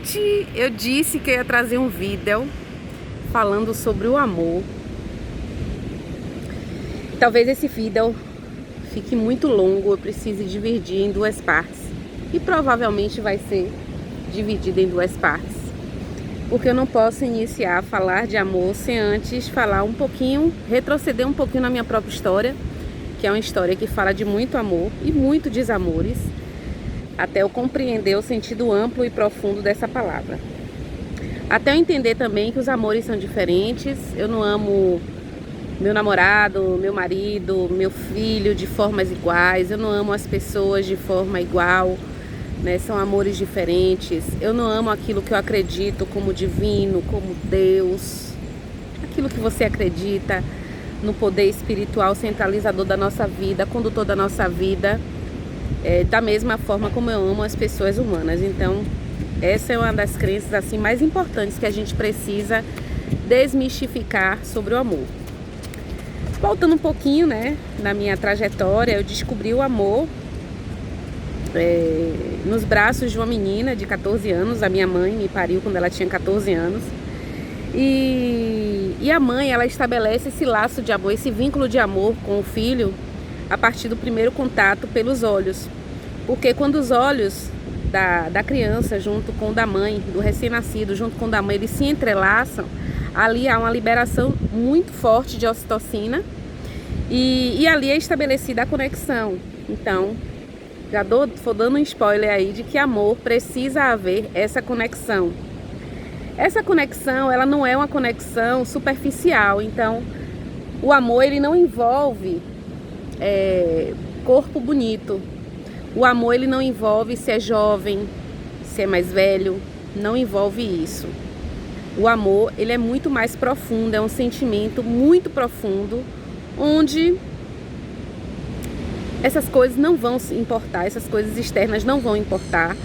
Gente, eu disse que eu ia trazer um vídeo falando sobre o amor. Talvez esse vídeo fique muito longo, eu precise dividir em duas partes. E provavelmente vai ser dividido em duas partes. Porque eu não posso iniciar a falar de amor sem antes falar um pouquinho, retroceder um pouquinho na minha própria história, que é uma história que fala de muito amor e muito desamores, até eu compreender o sentido amplo e profundo dessa palavra. Até eu entender também que os amores são diferentes. Eu não amo meu namorado, meu marido, meu filho de formas iguais. Eu não amo as pessoas de forma igual, né? São amores diferentes. Eu não amo aquilo que eu acredito como divino, como Deus. Aquilo que você acredita no poder espiritual centralizador da nossa vida, condutor da nossa vida. Da mesma forma como eu amo as pessoas humanas. Então, essa é uma das crenças assim mais importantes que a gente precisa desmistificar sobre o amor. Voltando um pouquinho, né, na minha trajetória, eu descobri o amor nos braços de uma menina de 14 anos. A minha mãe me pariu quando ela tinha 14 anos. E a mãe, ela estabelece esse laço de amor, esse vínculo de amor com o filho a partir do primeiro contato pelos olhos. Porque quando os olhos da criança junto com o da mãe, do recém-nascido junto com o da mãe, eles se entrelaçam, ali há uma liberação muito forte de ocitocina e ali é estabelecida a conexão. Então, já estou dando um spoiler aí de que amor precisa haver essa conexão. Essa conexão, ela não é uma conexão superficial. Então, o amor, ele não envolve corpo bonito. O amor, ele não envolve se é jovem, se é mais velho, não envolve isso. O amor, ele é muito mais profundo, é um sentimento muito profundo, onde essas coisas não vão se importar, essas coisas externas não vão importar,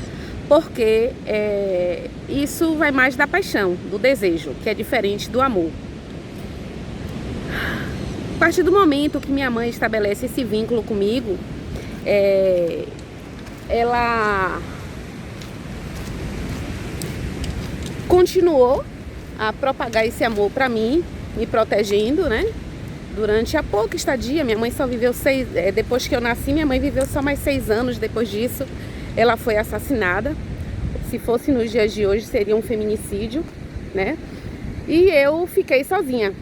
porque isso vai mais da paixão, do desejo, que é diferente do amor. A partir do momento que minha mãe estabelece esse vínculo comigo, ela continuou a propagar esse amor para mim, me protegendo, né? Durante a pouca estadia. Minha mãe só viveu depois que eu nasci, minha mãe viveu só mais 6 anos. Depois disso, ela foi assassinada. Se fosse nos dias de hoje, seria um feminicídio, né? E eu fiquei sozinha.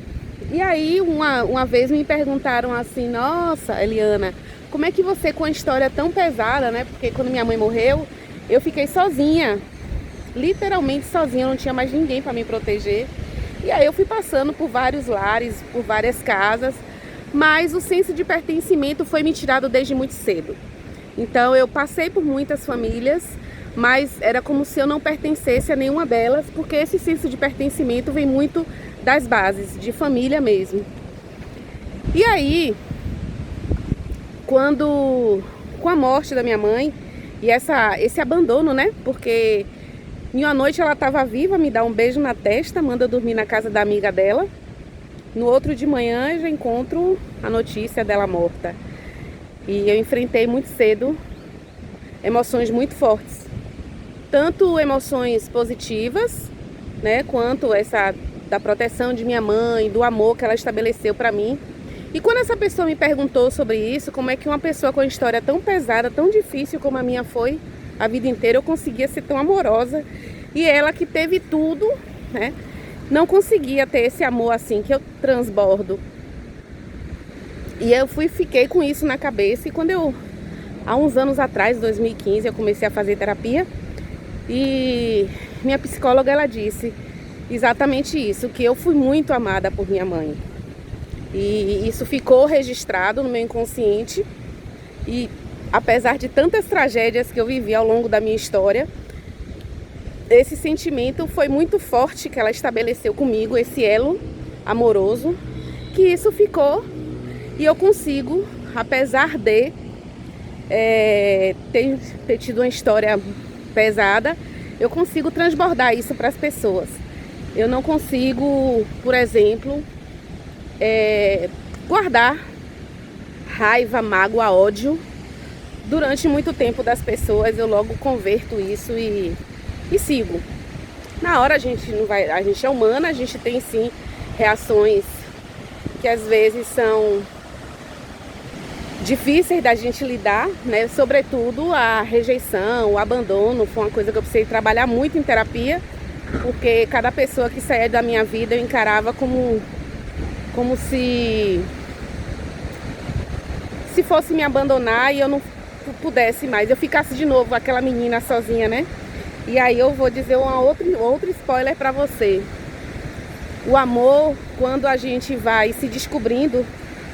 E aí, uma vez me perguntaram assim: nossa, Eliana, como é que você, com a história tão pesada, né? Porque quando minha mãe morreu, eu fiquei sozinha, literalmente sozinha, não tinha mais ninguém para me proteger. E aí eu fui passando por vários lares, por várias casas, mas o senso de pertencimento foi me tirado desde muito cedo. Então eu passei por muitas famílias, mas era como se eu não pertencesse a nenhuma delas, porque esse senso de pertencimento vem muito das bases, de família mesmo. E aí, com a morte da minha mãe e esse abandono, né? Porque em uma noite ela estava viva, me dá um beijo na testa, manda dormir na casa da amiga dela. No outro de manhã eu já encontro a notícia dela morta. E eu enfrentei muito cedo emoções muito fortes. Tanto emoções positivas, né? Quanto essa da proteção de minha mãe, do amor que ela estabeleceu para mim. E quando essa pessoa me perguntou sobre isso, como é que uma pessoa com uma história tão pesada, tão difícil como a minha foi a vida inteira, eu conseguia ser tão amorosa, e ela que teve tudo, né, não conseguia ter esse amor assim que eu transbordo. E eu fiquei com isso na cabeça, e quando há uns anos atrás, 2015, eu comecei a fazer terapia, e minha psicóloga, ela disse exatamente isso, que eu fui muito amada por minha mãe. E isso ficou registrado no meu inconsciente. E apesar de tantas tragédias que eu vivi ao longo da minha história, esse sentimento foi muito forte que ela estabeleceu comigo, esse elo amoroso, que isso ficou. E eu consigo, apesar de ter tido uma história pesada, eu consigo transbordar isso para as pessoas. Eu não consigo, por exemplo, guardar raiva, mágoa, ódio durante muito tempo das pessoas. Eu logo converto isso e sigo. Na hora a gente não vai, a gente é humana, a gente tem sim reações que às vezes são difíceis da gente lidar, né? Sobretudo a rejeição, o abandono, foi uma coisa que eu precisei trabalhar muito em terapia, porque cada pessoa que saía da minha vida eu encarava como se fosse me abandonar e eu não pudesse mais, eu ficasse de novo aquela menina sozinha, né? E aí eu vou dizer outro spoiler pra você. O amor, quando a gente vai se descobrindo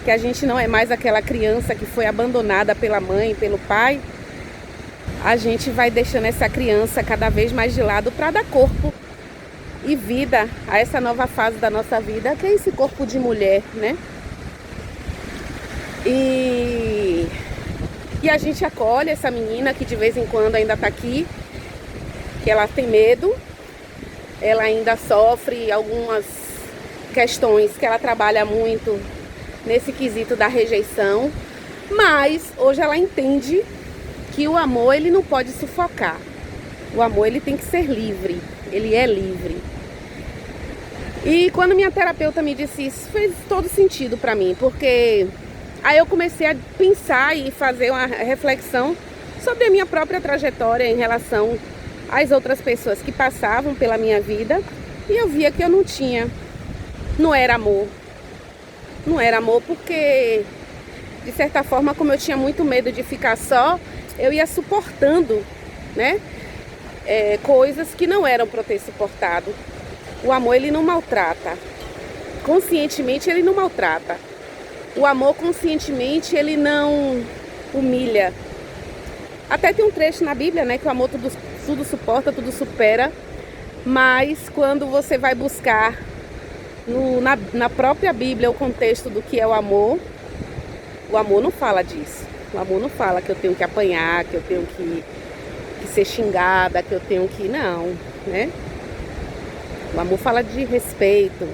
que a gente não é mais aquela criança que foi abandonada pela mãe, pelo pai, a gente vai deixando essa criança cada vez mais de lado para dar corpo e vida a essa nova fase da nossa vida, que é esse corpo de mulher, né? E a gente acolhe essa menina que de vez em quando ainda tá aqui, que ela tem medo, ela ainda sofre algumas questões que ela trabalha muito nesse quesito da rejeição, mas hoje ela entende que o amor ele não pode sufocar. O amor ele tem que ser livre, ele é livre. E quando minha terapeuta me disse isso, fez todo sentido para mim, porque aí eu comecei a pensar e fazer uma reflexão sobre a minha própria trajetória em relação às outras pessoas que passavam pela minha vida, e eu via que eu não era amor. Não era amor porque, de certa forma, como eu tinha muito medo de ficar só, eu ia suportando, né? Coisas que não eram para eu ter suportado. O amor, ele não maltrata. Conscientemente, ele não maltrata. O amor, conscientemente, ele não humilha. Até tem um trecho na Bíblia, né? Que o amor tudo suporta, tudo supera. Mas quando você vai buscar na própria Bíblia o contexto do que é o amor não fala disso. O amor não fala que eu tenho que apanhar, que eu tenho que ser xingada, que eu tenho que... Não, né? O amor fala de respeito.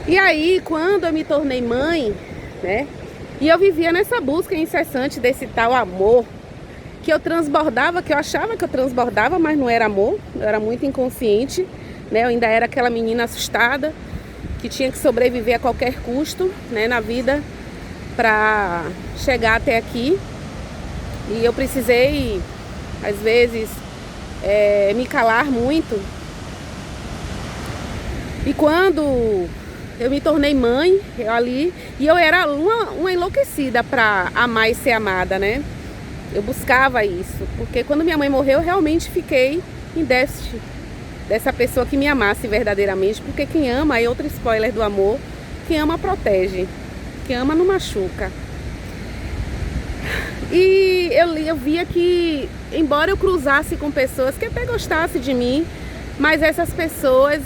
E aí, quando eu me tornei mãe, né? E eu vivia nessa busca incessante desse tal amor, que eu transbordava, que eu achava que eu transbordava, mas não era amor. Eu era muito inconsciente, né? Eu ainda era aquela menina assustada, que tinha que sobreviver a qualquer custo, né, na vida, para chegar até aqui. E eu precisei, às vezes, me calar muito. E quando eu me tornei mãe, eu era uma enlouquecida para amar e ser amada, né? Eu buscava isso, porque quando minha mãe morreu, eu realmente fiquei em déficit dessa pessoa que me amasse verdadeiramente, porque quem ama, é outro spoiler do amor, quem ama protege, quem ama não machuca. E eu via que, embora eu cruzasse com pessoas que até gostassem de mim, mas essas pessoas,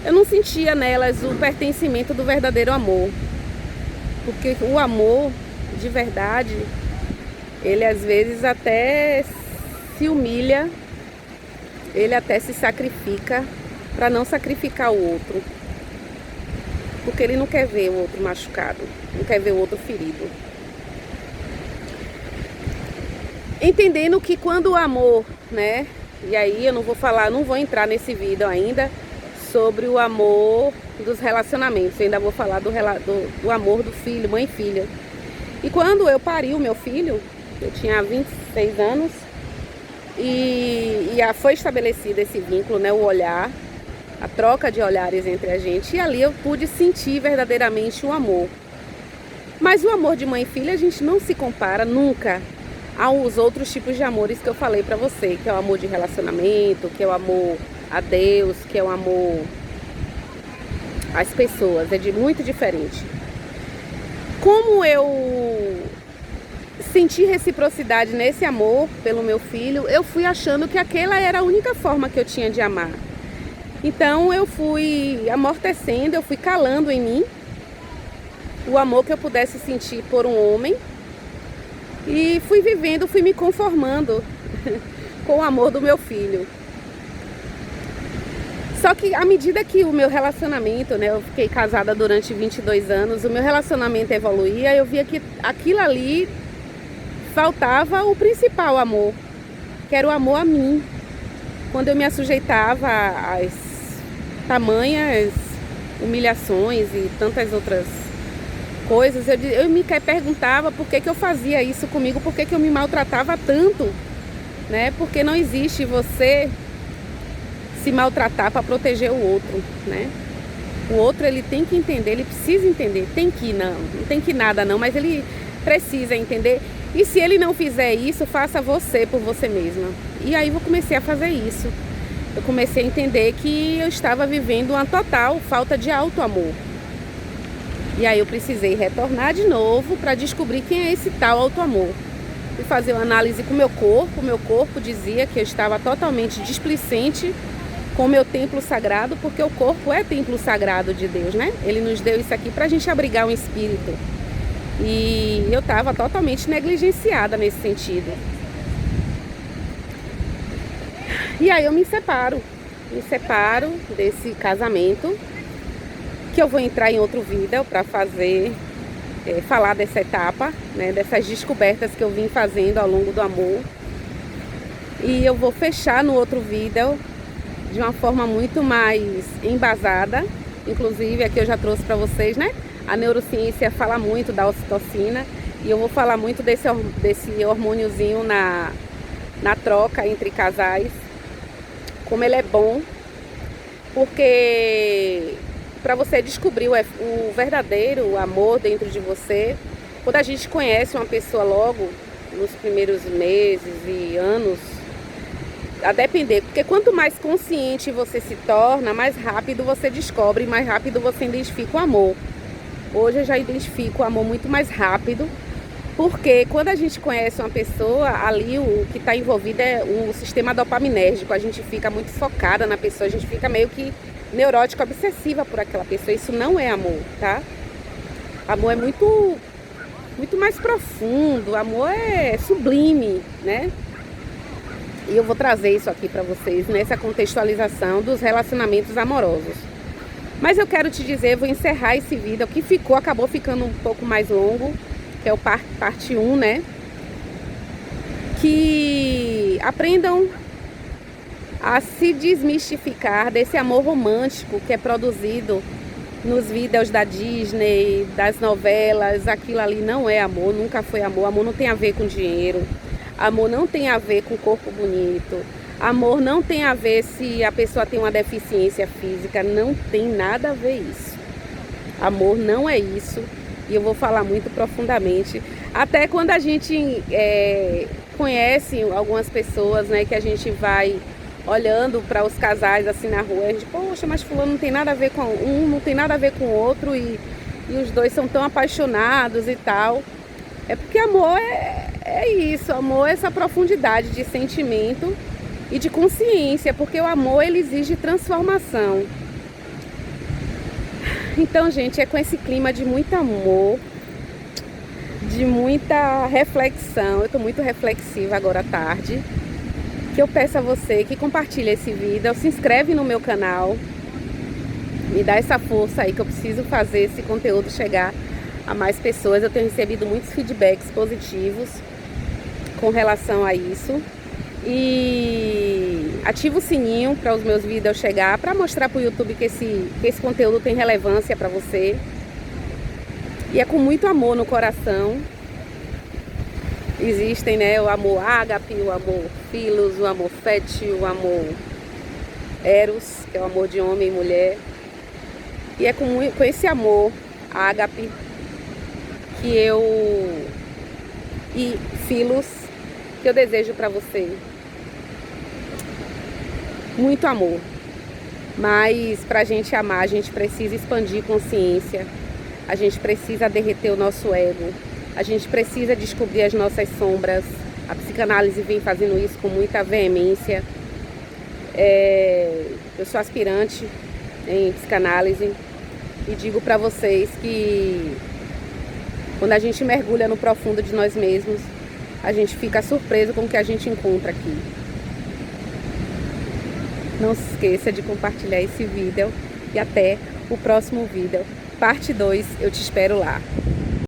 eu não sentia nelas o pertencimento do verdadeiro amor. Porque o amor, de verdade, ele às vezes até se humilha, ele até se sacrifica para não sacrificar o outro. Porque ele não quer ver o outro machucado, não quer ver o outro ferido. Entendendo que quando o amor, né? E aí eu não vou entrar nesse vídeo ainda sobre o amor dos relacionamentos. Eu ainda vou falar do amor do filho, mãe e filha. E quando eu pari o meu filho, eu tinha 26 anos, e foi estabelecido esse vínculo, né? O olhar, a troca de olhares entre a gente. E ali eu pude sentir verdadeiramente o amor. Mas o amor de mãe e filha, a gente não se compara nunca aos outros tipos de amores que eu falei pra você, que é o amor de relacionamento, que é o amor a Deus, que é o amor às pessoas. É muito diferente. Como eu senti reciprocidade nesse amor pelo meu filho, eu fui achando que aquela era a única forma que eu tinha de amar. Então eu fui amortecendo, eu fui calando em mim o amor que eu pudesse sentir por um homem. E fui vivendo, fui me conformando com o amor do meu filho. Só que à medida que o meu relacionamento, né, eu fiquei casada durante 22 anos, o meu relacionamento evoluía, eu via que aquilo ali faltava o principal amor, que era o amor a mim. quando eu me assujeitava às tamanhas humilhações e tantas outras coisas, eu me perguntava por que eu fazia isso comigo, por que eu me maltratava tanto, né? Porque não existe você se maltratar para proteger o outro, né? O outro, ele tem que entender, ele precisa entender, não tem que nada não, mas ele precisa entender. E se ele não fizer isso, faça você por você mesma. E aí eu comecei a fazer isso. Eu comecei a entender que eu estava vivendo uma total falta de auto-amor. E aí eu precisei retornar de novo para descobrir quem é esse tal auto-amor. Fui fazer uma análise com o meu corpo dizia que eu estava totalmente displicente com o meu templo sagrado, porque o corpo é templo sagrado de Deus, né? Ele nos deu isso aqui para a gente abrigar um espírito. E eu estava totalmente negligenciada nesse sentido. E aí eu me separo desse casamento, que eu vou entrar em outro vídeo para falar dessa etapa, né, dessas descobertas que eu vim fazendo ao longo do amor. E eu vou fechar no outro vídeo de uma forma muito mais embasada. Inclusive, aqui eu já trouxe para vocês, né? A neurociência fala muito da ocitocina, e eu vou falar muito desse hormôniozinho na troca entre casais, como ele é bom, porque para você descobrir o verdadeiro amor dentro de você, quando a gente conhece uma pessoa logo nos primeiros meses e anos, a depender, porque quanto mais consciente você se torna, mais rápido você descobre, mais rápido você identifica o amor. Hoje eu já identifico o amor muito mais rápido, porque quando a gente conhece uma pessoa, ali o que está envolvido é o sistema dopaminérgico. A gente fica muito focada na pessoa, a gente fica meio que neurótica, obsessiva por aquela pessoa. Isso não é amor, tá? Amor é muito mais profundo, amor é sublime, né? E eu vou trazer isso aqui para vocês nessa contextualização dos relacionamentos amorosos. Mas eu quero te dizer, vou encerrar esse vídeo, o que acabou ficando um pouco mais longo, que é o parte 1, né? Que aprendam a se desmistificar desse amor romântico que é produzido nos vídeos da Disney, das novelas. Aquilo ali não é amor, nunca foi amor. Amor não tem a ver com dinheiro. Amor não tem a ver com corpo bonito. Amor não tem a ver se a pessoa tem uma deficiência física. Não tem nada a ver isso. Amor não é isso. E eu vou falar muito profundamente. Até quando a gente conhece algumas pessoas, né, que a gente vai olhando para os casais assim na rua, a gente, poxa, mas fulano não tem nada a ver com um, não tem nada a ver com o outro, e os dois são tão apaixonados e tal. É porque amor é isso, amor é essa profundidade de sentimento e de consciência, porque o amor, ele exige transformação. Então, gente, é com esse clima de muito amor, de muita reflexão, eu estou muito reflexiva agora à tarde, que eu peço a você que compartilhe esse vídeo, se inscreve no meu canal, me dá essa força aí que eu preciso fazer esse conteúdo chegar a mais pessoas. Eu tenho recebido muitos feedbacks positivos com relação a isso. E ativa o sininho para os meus vídeos chegar, para mostrar para o YouTube que esse conteúdo tem relevância para você. E é com muito amor no coração. Existem, né, o amor ágape, o amor filos, o amor feti, o amor eros, que é o amor de homem e mulher. E é com esse amor ágape e filos que eu desejo para você. Muito amor. Mas para a gente amar, a gente precisa expandir consciência. A gente precisa derreter o nosso ego. A gente precisa descobrir as nossas sombras. A psicanálise vem fazendo isso com muita veemência. Eu sou aspirante em psicanálise e digo para vocês que quando a gente mergulha no profundo de nós mesmos, a gente fica surpreso com o que a gente encontra aqui. Não se esqueça de compartilhar esse vídeo e até o próximo vídeo. Parte 2, eu te espero lá.